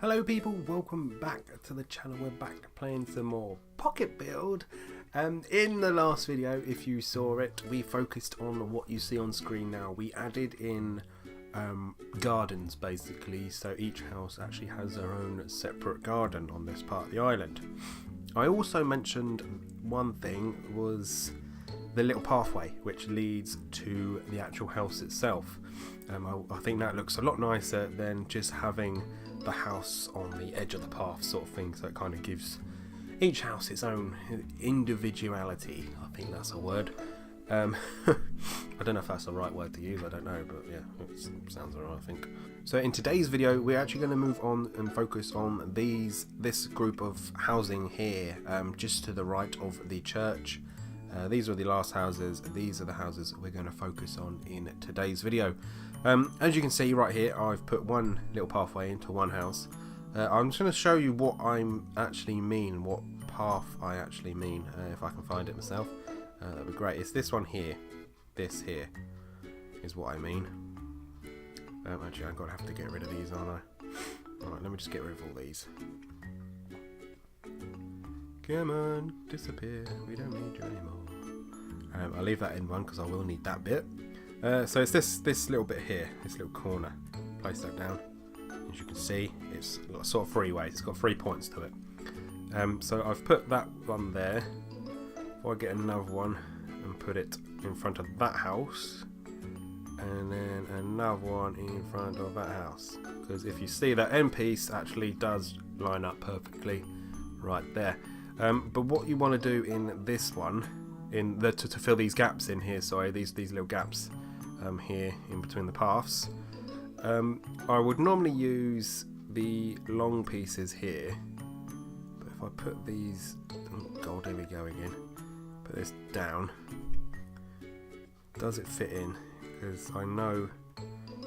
Hello people, welcome back to the channel. We're back playing some more Pocket Build. In the last video, if you saw it, we focused on what you see on screen now. We added in gardens basically, so each house actually has their own separate garden on this part of the island. I also mentioned one thing was the little pathway which leads to the actual house itself. I think that looks a lot nicer than just having the house on the edge of the path sort of thing, so it kind of gives each house its own individuality. I think that's a word. I don't know if that's the right word to use, I don't know, but yeah, it sounds alright I think. So in today's video we're actually going to move on and focus on this group of housing here, just to the right of the church. These are the last houses, these are the houses we're going to focus on in today's video. As you can see right here, I've put one little pathway into one house. I'm just going to show you what I actually mean, what path I actually mean, if I can find it myself. That'd be great. It's this one here. This here is what I mean. Actually, I'm going to have to get rid of these, aren't I? Alright, let me just get rid of all these. Come on, disappear. We don't need you anymore. I'll leave that in one because I will need that bit. So it's this little bit here, this little corner. Place that down. As you can see, it's got sort of three ways. It's got 3 points to it. So I've put that one there. If I get another one and put it in front of that house, and then another one in front of that house. Because if you see, that end piece actually does line up perfectly right there. But what you want to do in this one, to fill these gaps in here, sorry, these little gaps here in between the paths, I would normally use the long pieces here, but if I put these, oh god, here we go again, put this down, does it fit in? Because I know,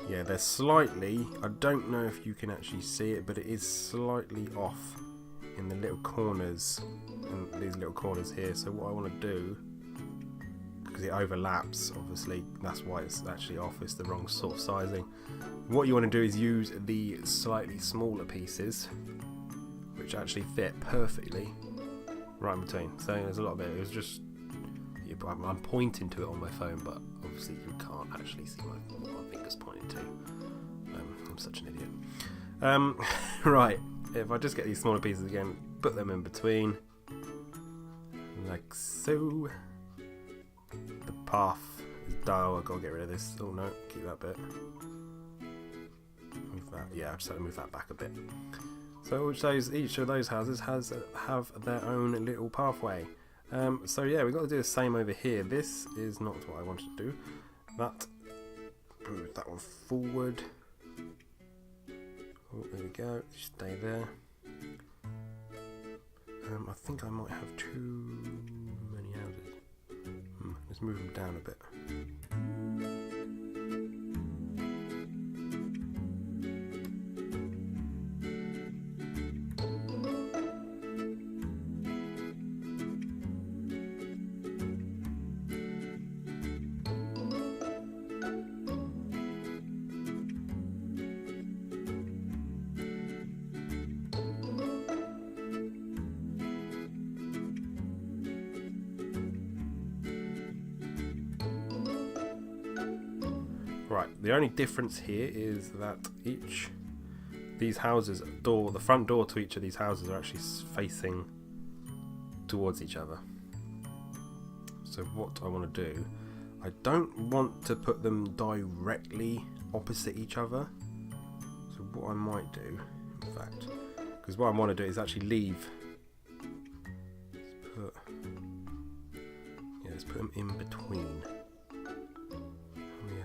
yeah, they're slightly, I don't know if you can actually see it, but it is slightly off in the little corners, and these little corners here. So what I want to do, because it overlaps, obviously that's why it's actually off, it's the wrong sort of sizing. What you want to do is use the slightly smaller pieces which actually fit perfectly right in between. So there's a lot of it, it was just, I'm pointing to it on my phone, but obviously you can't actually see what my finger's pointing to. I'm such an idiot. Right, if I just get these smaller pieces again, put them in between like so. The path is dull, I've got to get rid of this. Oh no, keep that bit. Move that, yeah, I just have to move that back a bit. So each of those houses have their own little pathway. So yeah, we've got to do the same over here. This is not what I wanted to do. Move that one forward. Oh, there we go, stay there. I think I might have too many houses. Let's move them down a bit. Right, the only difference here is that these houses, the front door to each of these houses are actually facing towards each other. So what I want to do, I don't want to put them directly opposite each other. So what I might do, in fact, because what I want to do is actually leave, let's put them in between.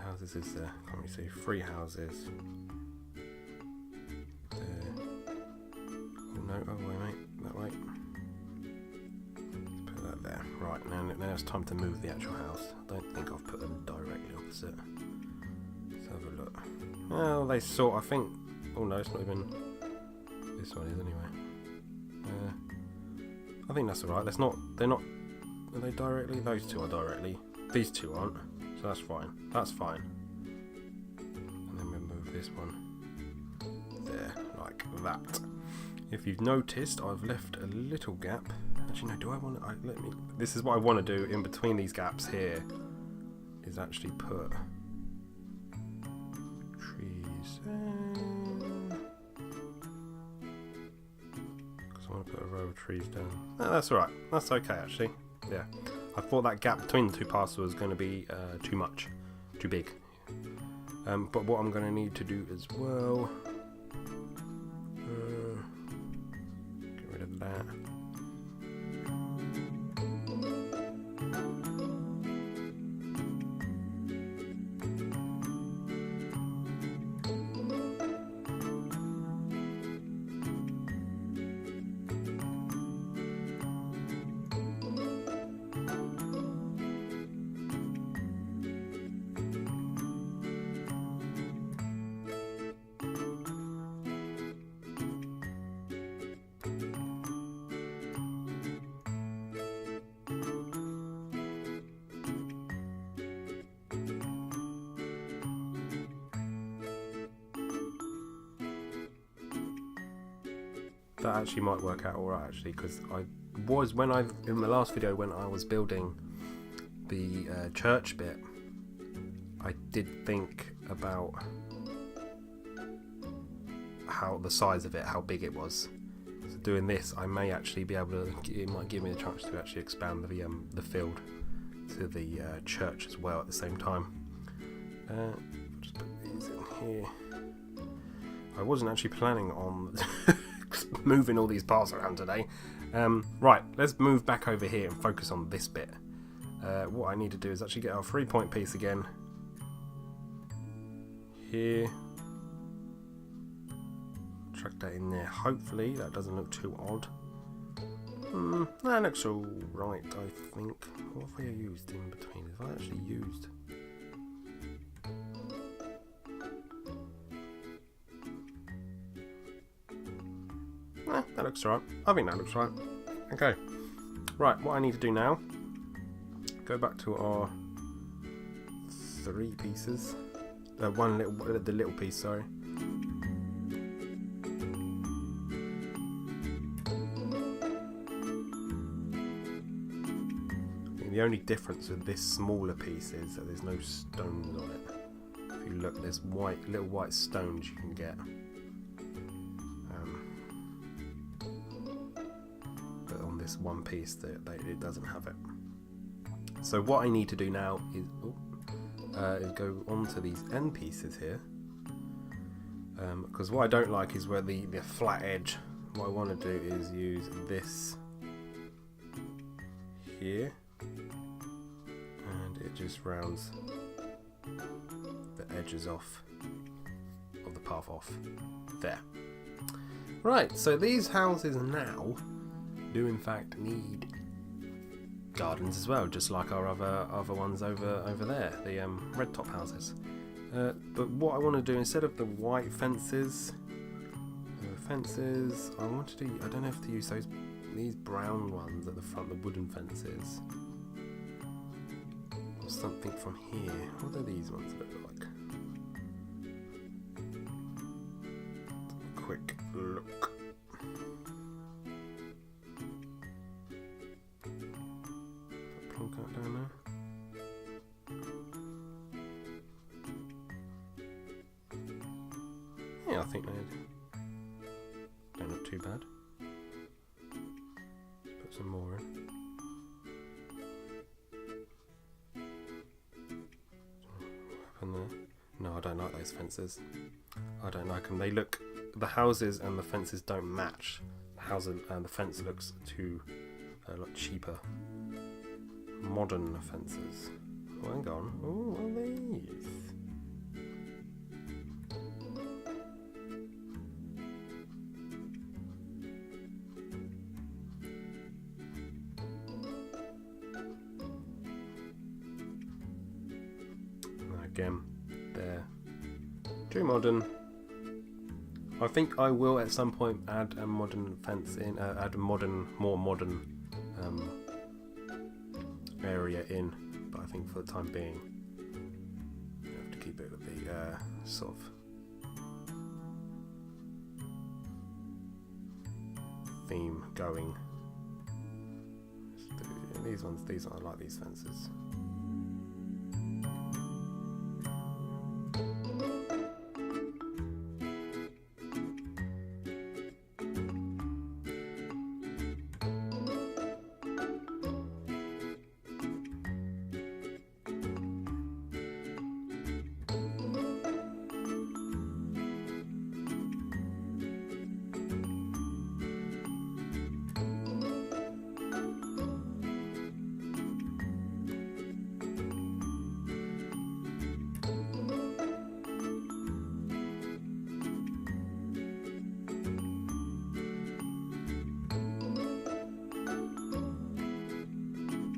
Houses is there? Can't really see. 3 houses. There. Oh no, oh wait mate, that way. Let's put that there. Right, now it's time to move the actual house. I don't think I've put them directly opposite. Let's have a look. Well, they sort, I think, oh no, it's not even, this one is anyway. I think that's alright, they're not, are they directly? Those two are directly. These two aren't. So that's fine. That's fine. And then we'll move this one there, like that. If you've noticed, I've left a little gap. Actually, no, do I want to... This is what I want to do in between these gaps here, is actually put trees. Because I want to put a row of trees down. No, that's alright. That's okay, actually. Yeah. I thought that gap between the two paths was going to be too much. Too big. But what I'm going to need to do as well... get rid of that. That actually might work out alright, actually, because in the last video when I was building the church bit, I did think about how the size of it, how big it was. So doing this, I may actually be able to. It might give me a chance to actually expand the field to the church as well at the same time. Just put these in here. I wasn't actually planning on moving all these paths around today. Right, let's move back over here and focus on this bit. What I need to do is actually get our 3-point piece again. Here. Chuck that in there. Hopefully that doesn't look too odd. That looks alright, I think. What have I used in between? Have I actually used... that looks right. I think that looks right. Okay. Right, what I need to do now, go back to our 3 pieces. The little piece, sorry. The only difference with this smaller piece is that there's no stones on it. If you look, there's little white stones you can get. But on this one piece, it doesn't have it. So what I need to do now is, is go onto these end pieces here. Because what I don't like is where the flat edge. What I want to do is use this here. And it just rounds the edges off of the path off there. Right, so these houses now do in fact need gardens as well, just like our other ones over there, the red top houses. But what I want to do, instead of the white fences, I want to do, I don't know if to use these brown ones at the front, the wooden fences. Something from here. What do these ones look like? Quick look. Plonk that down there. Yeah, I think they don't look too bad. Let's put some more in. No, I don't like those fences. I don't like them. They look, the houses and the fences don't match. The house and the fence looks a lot cheaper. Modern fences. Oh, hang on. Oh, what are these? Again, they're too modern. I think I will at some point add a modern fence in, add a more modern area in, but I think for the time being, I have to keep it with the sort of theme going. These I like these fences.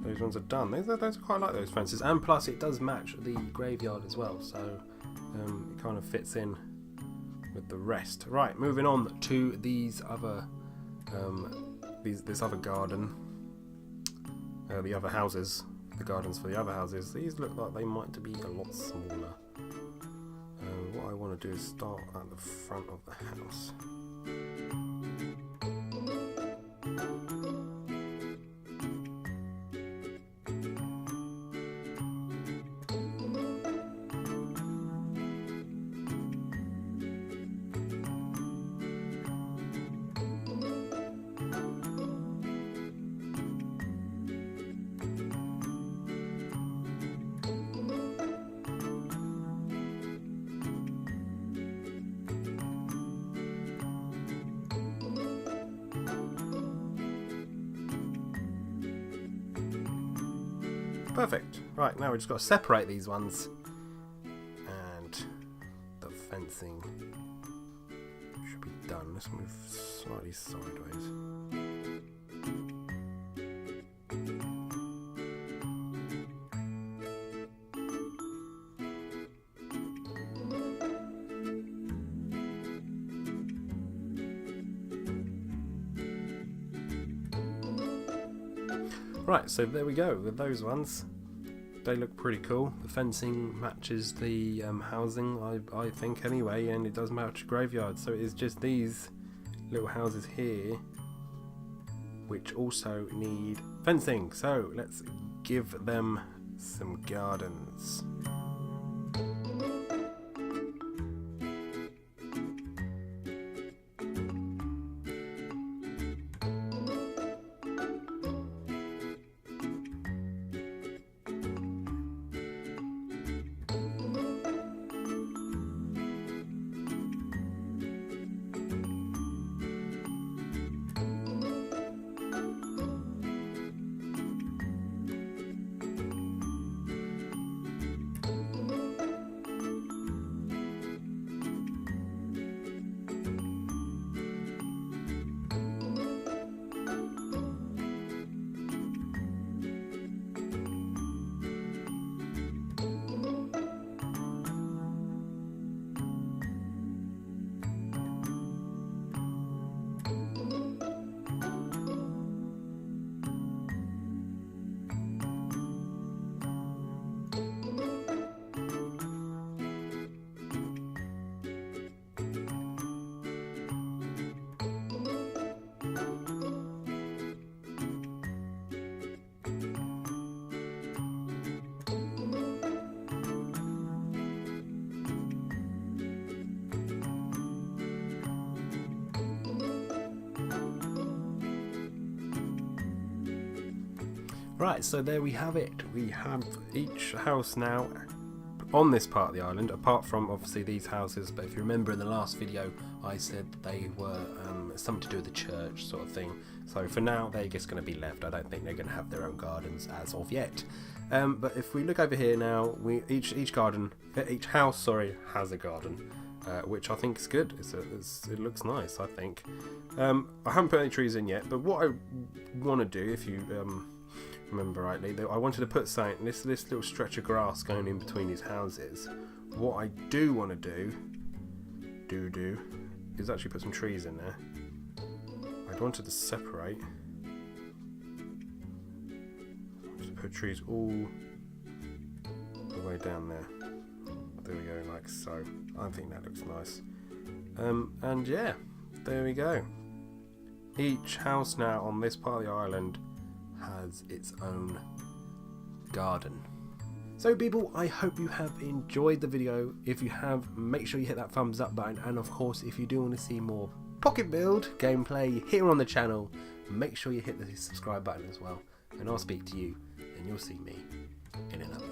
Those ones are done. Those are quite like those fences, and plus it does match the graveyard as well, so it kind of fits in with the rest. Right, moving on to these other, this other garden, the other houses, the gardens for the other houses. These look like they might be a lot smaller. What I want to do is start at the front of the house. Perfect. Right, now we just got to separate these ones, and the fencing should be done. Let's move slightly sideways. Right, so there we go with those ones. They look pretty cool. The fencing matches the housing, I think anyway, and it does match graveyard. So it is just these little houses here which also need fencing. So let's give them some gardens. Right, so there we have it. We have each house now on this part of the island, apart from obviously these houses. But if you remember in the last video, I said they were something to do with the church sort of thing. So for now, they're just going to be left. I don't think they're going to have their own gardens as of yet. But if we look over here now, each house has a garden, which I think is good. It looks nice, I think. I haven't put any trees in yet, but what I want to do, if you remember rightly, I wanted to put something, this little stretch of grass going in between these houses. What I do want to do is actually put some trees in there. I wanted to separate. Just put trees all the way down there. There we go, like so. I think that looks nice. And yeah, there we go. Each house now on this part of the island has its own garden. So people, I hope you have enjoyed the video. If you have, make sure you hit that thumbs up button, and of course if you do want to see more Pocket Build gameplay here on the channel, make sure you hit the subscribe button as well, and I'll speak to you and you'll see me in another.